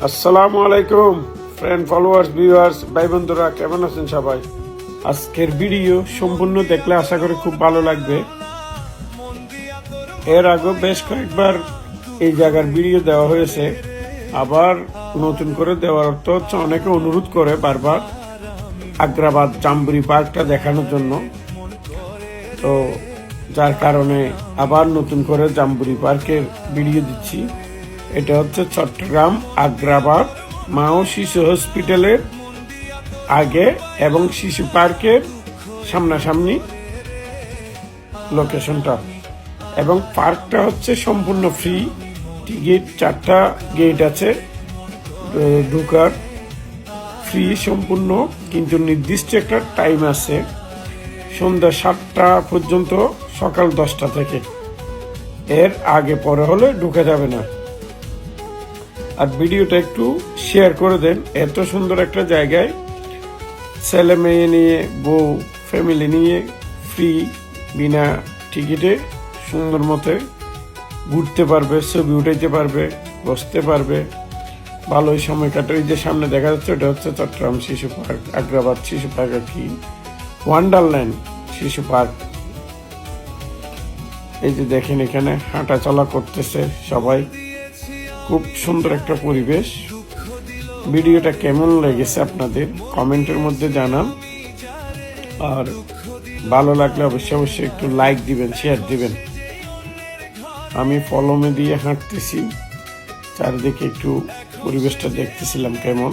আসসালামু আলাইকুম friend followers viewers ভাই বন্ধুরা, কেমন আছেন সবাই? আজকের ভিডিও সম্পূর্ণ দেখলে আশা করি খুব ভালো লাগবে। এর আগে বেশ কয়েকবার এই জায়গার ভিডিও দেওয়া হয়েছে, আবার নতুন করে দেওয়ার অর্থ হচ্ছে অনেকে অনুরোধ করে বারবার আগ্রাবাদ জাম্বুরি পার্কটা দেখানোর জন্য, তো যার কারণে আবার নতুন করে জাম্বুরি পার্কের ভিডিও দিচ্ছি। এটা হচ্ছে চট্টগ্রাম আগ্রাবাদ মা ও শিশু হসপিটালের আগে এবং শিশু পার্কের সামনাসামনি লোকেশনটা, এবং পার্কটা হচ্ছে সম্পূর্ণ ফ্রি। টিকিট 4টা গেট আছে, ঢোকার ফ্রি সম্পূর্ণ, কিন্তু নির্দিষ্ট একটা টাইম আছে, সন্ধ্যা 7টা পর্যন্ত, সকাল 10টা থেকে। এর আগে পরে হলে ঢুকা যাবে না। আর ভিডিওটা একটু শেয়ার করে দেন। এত সুন্দর একটা জায়গায় ছেলে মেয়ে নিয়ে, বউ ফ্যামিলি নিয়ে ফ্রি, বিনা টিকিটে সুন্দর মতে ঘুরতে পারবে, ছবি উঠাইতে পারবে, বসতে পারবে, ভালোই সময় কাটে। এই যে সামনে দেখা যাচ্ছে এটা হচ্ছে চট্টগ্রাম শিশু পার্ক, আগ্রাবাদ শিশু পার্ক আর কি, ওয়ান্ডারল্যান্ড শিশু পার্ক। এই যে দেখেন এখানে হাঁটা চলা করতেছে সবাই, খুব সুন্দর একটা পরিবেশ। ভিডিওটা কেমন লেগেছে আপনাদের কমেন্টের মধ্যে জানান, আর ভালো লাগলে অবশ্যই একটু লাইক দিবেন, শেয়ার দিবেন। আমি ফলমে দিয়ে হাঁটতেছি, চারিদিকে একটু পরিবেশটা দেখতেছিলাম কেমন।